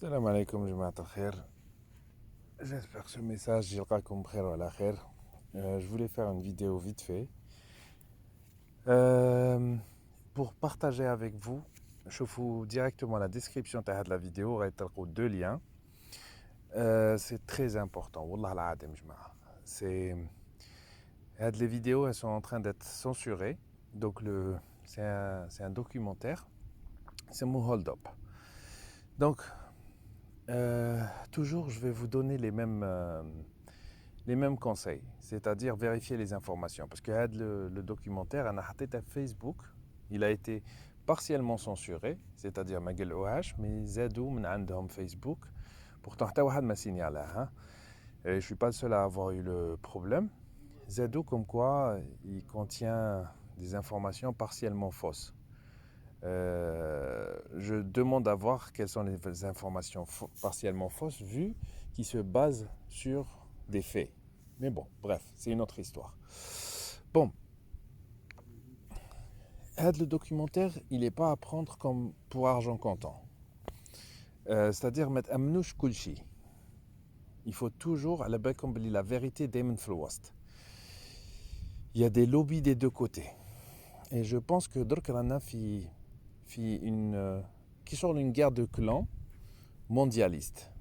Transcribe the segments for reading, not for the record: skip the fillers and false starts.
Salam alaikum, Jamaat al-Khair. J'espère que ce message يلقاكم بخير وعلى خير. Je voulais faire une vidéo vite fait pour partager avec vous. Je vous directement la description de la vidéo. غيتلقوا deux liens. C'est très important. Wallah al-adim, jama'a. Les vidéos elles sont en train d'être censurées. Donc c'est un documentaire. C'est mon hold up. Donc toujours je vais vous donner les mêmes conseils, c'est-à-dire vérifier les informations. Parce que le documentaire, Facebook, il a été partiellement censuré, c'est-à-dire ما قلعوهاش, mais زادوا من عندهم Facebook. Pourtant حتى واحد ما signalé, hein. Et je ne suis pas le seul à avoir eu le problème. زادوا comme quoi il contient des informations partiellement fausses. Je demande à voir quelles sont les informations partiellement fausses vu qu'ils se basent sur des faits. Mais bon, bref, c'est une autre histoire. Bon, le documentaire, il n'est pas à prendre comme pour argent comptant. C'est-à-dire mettre amnouch kulchi. Il faut toujours, à la la vérité d'Emen Flouast. Il y a des lobbies des deux côtés. Et je pense que Drkrana fit qui sort une guerre de clans mondialiste.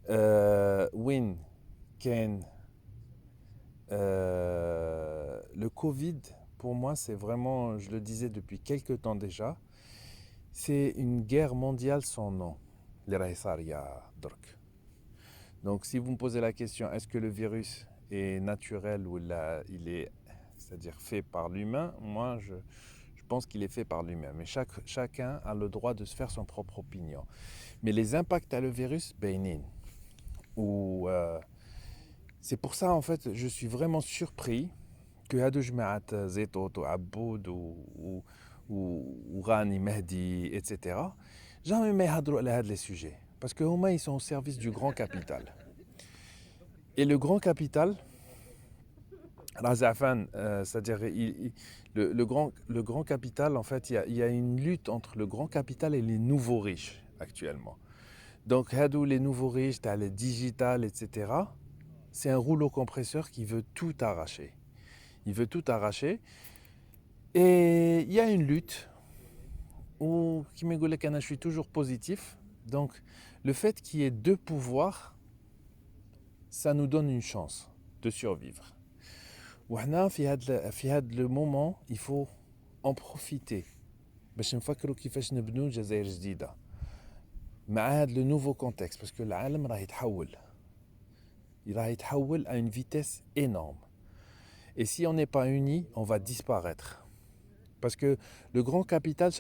Win, Ken, le Covid, pour moi, c'est vraiment, je le disais depuis quelques temps déjà, c'est une guerre mondiale sans nom. Donc, si vous me posez la question, est-ce que le virus est naturel ou là, il est, c'est-à-dire fait par l'humain, moi, je pense qu'il est fait par l'humain. Mais chacun a le droit de se faire son propre opinion. Mais les impacts à le virus, bénin. C'est pour ça, en fait, je suis vraiment surpris que هادو جماعة زيتوت وعبود وغاني مهدي etc. jamais ما يهضروا على هاد les sujets parce que هما ils sont au service du grand capital. Et le grand capital, c'est-à-dire le grand capital, en fait, il y a une lutte entre le grand capital et les nouveaux riches actuellement. Donc هادو les nouveaux riches, t'as les digital etc. C'est un rouleau compresseur qui veut tout arracher. Il veut tout arracher. Et il y a une lutte où je suis toujours positif. Donc le fait qu'il y ait deux pouvoirs, ça nous donne une chance de survivre. Le moment, il faut en profiter. باش نفكروا كيفاش نبنوا جزائر جديدة مع هذا le nouveau contexte parce que العالم راه يتحول. Il va يتحول à une vitesse énorme. Et si on n'est pas unis, on va disparaître. Parce que le grand capital,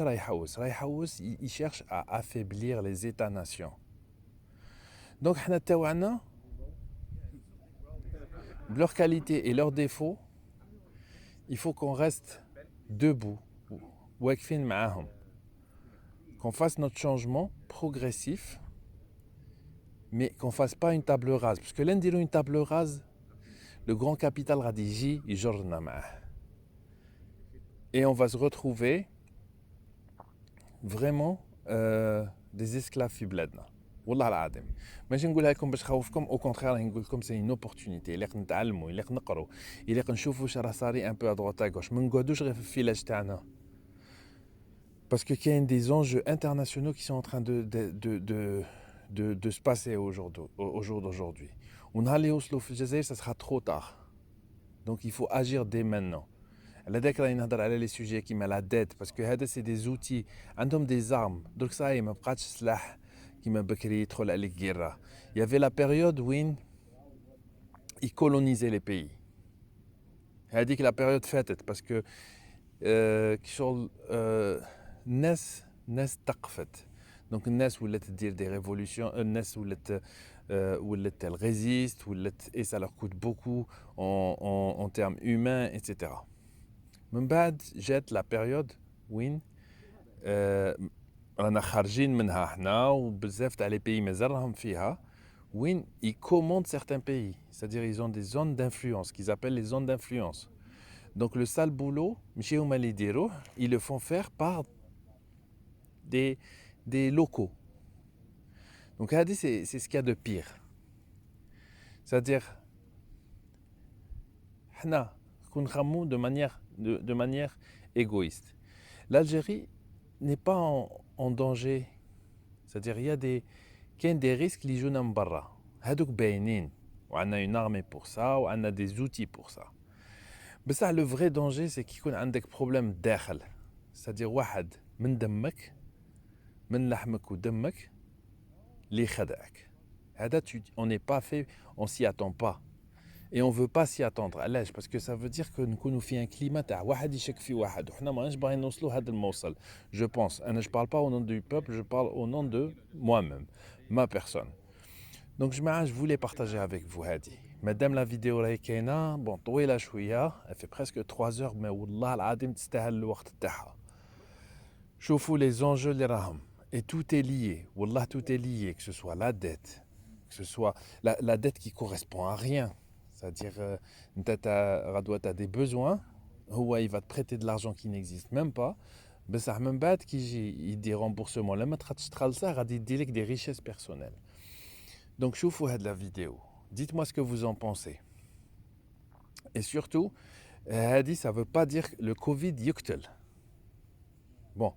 il cherche à affaiblir les États-nations. Donc, leurs qualités et leurs défauts, il faut qu'on reste debout, qu'on fasse notre changement progressif, mais qu'on ne fasse pas une table rase. Parce que l'un dit une table rase, le grand capital radigi, il et on va se retrouver vraiment des esclaves في بلادنا والله العظيم ماشي نقولها لكم باش نخوفكم او كونترير نقول لكم سي اون اوبورتونيتي اللي نتعلموا اللي نقروا اللي نشوفوا واش راه صاري ان بو ا دروات ا غوش ما نقعدوش غير في الفيلاج تاعنا باسكو كاين دي زونجو انترناسيونaux qui sont en train de se passer au jour d'aujourd'hui ونهار اللي يوصلوا في الجزائر ça sera trop tard. Donc il faut agir dès maintenant. على ذاك راني نهضر على لي سوجي كيما لا ديت باسكو هذا سي دي زوتي عندهم دي زارم درك صاي ما بقاتش سلاح كيما بكري يدخل عليك غيره. يافي لا بيريود وين يكولونيزي لي بيي هذيك لا بيريود فاتت باسكو كي شغل الناس تقفت. دونك الناس ولات دير دي ريفولوسيون الناس ولات elle résiste ولات et ça leur coûte beaucoup en termes humains etc. من بعد جات لا بيريود وين رانا خارجين منها حنا وبزاف تاع لي بيي مازال راهم فيها وين ils commandent certains pays, c'est-à-dire ils ont des zones d'influence qu'ils appellent les zones d'influence. Donc le sale boulot ماشي هما اللي يديروه, ils le font faire par des locaux. Donc hadi c'est ce qu'il y a de pire. C'est-à-dire حنا نخمو de manière égoïste. L'Algérie n'est pas en danger. C'est-à-dire qu'il y a des risques qui sont من برا. هادوك باينين. On a une armée pour ça, on a des outils pour ça. Mais ça, le vrai danger, c'est qu'il y a des problèmes داخل. C'est-à-dire واحد من دمك من لحمك ودمك اللي خدعك. هذا on n'est pas fait, on s'y attend pas. Et on ne veut pas s'y attendre. علاش؟ parce que ça veut dire que نكونوا في un climat تاع واحد يشك في واحد وحنا ما راناش باغيين نوصلوا هذا الموصل. Je pense. انا je parle pas au nom du peuple, je parle au nom de moi-même, ma personne. Donc je voulais partager avec vous هذه. Madame la vidéo راهي كاينه bon طويله شويه, elle fait presque 3 heures mais والله العظيم تستاهل الوقت تاعها. شوفوا les enjeux اللي راهم et tout est lié. والله tout est lié, que ce soit la dette, que ce soit la dette qui correspond à rien. C'est-à-dire, tu as des besoins, il va te prêter de l'argent qui n'existe même pas, mais ça même pas qu'il dit remboursement. Là, tu as des richesses personnelles. Donc, je vous fais de la vidéo. Dites-moi ce que vous en pensez. Et surtout, ça ne veut pas dire que le Covid yuktel. Bon,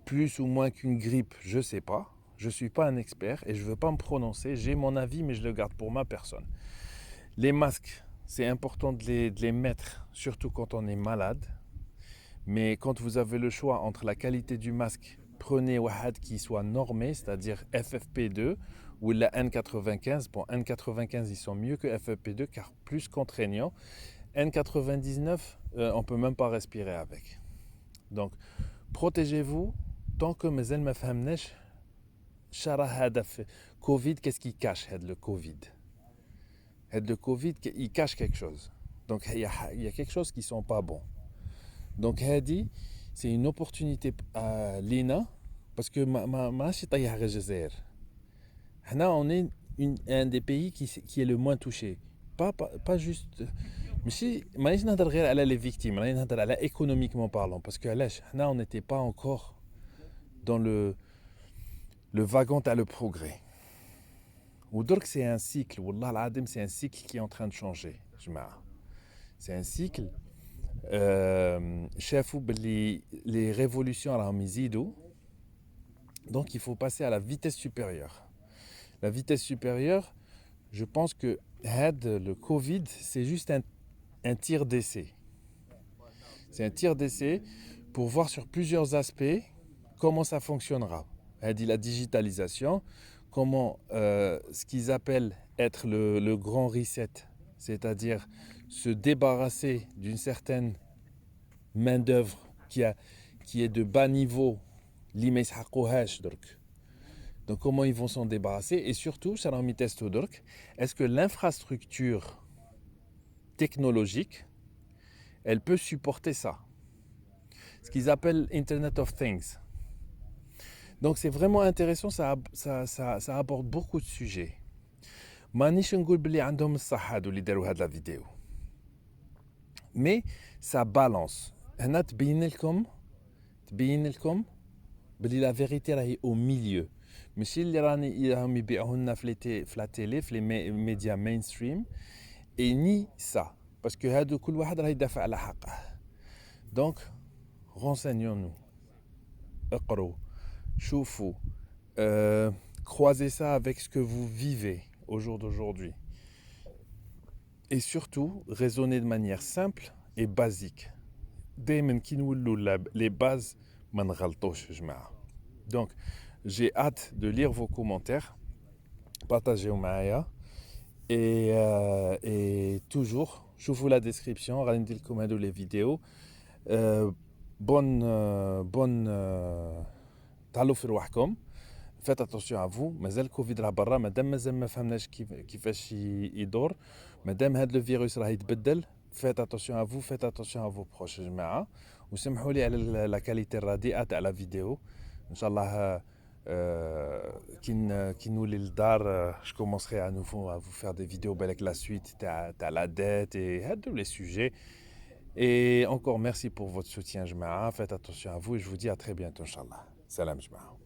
plus ou moins qu'une grippe, je ne sais pas. Je ne suis pas un expert et je ne veux pas me prononcer. J'ai mon avis, mais je le garde pour ma personne. Les masques, c'est important de les mettre, surtout quand on est malade. Mais quand vous avez le choix entre la qualité du masque, prenez Wahad qui soit normé, c'est-à-dire FFP2 ou la N95. Bon, N95, ils sont mieux que FFP2 car plus contraignant. N99, on ne peut même pas respirer avec. Donc, protégez-vous tant que Mazel ma fahmnesh Shara Hadaf Covid, qu'est-ce qui cache le Covid? Le Covid, il cache quelque chose. Donc, il y a quelque chose qui ne sont pas bons. Donc, Hadi, c'est une opportunité à l'INA parce que on est un des pays qui est le moins touché. Pas juste. Mais si, on ne parle pas les victimes, on parle économiquement parlant. Parce que on n'était pas encore dans le wagon à le progrès. ودرك c'est un cycle, والله العظيم c'est un cycle qui est en train de changer. C'est un cycle. شافوا باللي les révolutions راهم يزيدوا. Donc il faut passer à la vitesse supérieure. La vitesse supérieure, je pense que le Covid, c'est juste un tir d'essai. C'est un tir d'essai pour voir sur plusieurs aspects comment ça fonctionnera. La digitalisation, comment ce qu'ils appellent être le grand reset, c'est-à-dire se débarrasser d'une certaine main-d'œuvre qui est de bas niveau, donc comment ils vont s'en débarrasser et surtout, est-ce que l'infrastructure technologique, elle peut supporter ça? Ce qu'ils appellent Internet of Things. Donc c'est vraiment intéressant, ça aborde beaucoup de sujets. مانيش نقول بلي عندهم الصح هادو اللي داروا هاد لا فيديو. Mais ça balance. هنا تبين لكم بلي لا فيريتي راهي au milieu. ماشي اللي راهم يبيعوه لنا في لا تيلي في لي ميديا مينستريم et ni ça parce que هادو كل واحد راه يدافع على حقه. Donc renseignons-nous. اقروا. Choufou, croisez ça avec ce que vous vivez au jour d'aujourd'hui. Et surtout, raisonnez de manière simple et basique. Les bases, donc, j'ai hâte de lire vos commentaires, partagez au Maya et toujours, je vous la description, regardez les vidéos. Bonne تعالوا في رواحكم. Faites attention à vous. مازال كوفيد راه برا, مازال ما فهمناش كيفاش يدور, مادام هذا الفيروس راه يتبدل. Faites attention à vous, faites attention à vos proches جماعه, وسمحوا لي على لا كاليتي الرديئه تاع لا فيديو. ان شاء الله كي نولي للدار je commencerai à nouveau à vous faire des vidéos avec la suite تاع la dette et هادو les sujets. Et encore merci pour votre soutien جماعه. Faites attention à vous et je vous dis à très bientôt inchallah. Salam جماعه.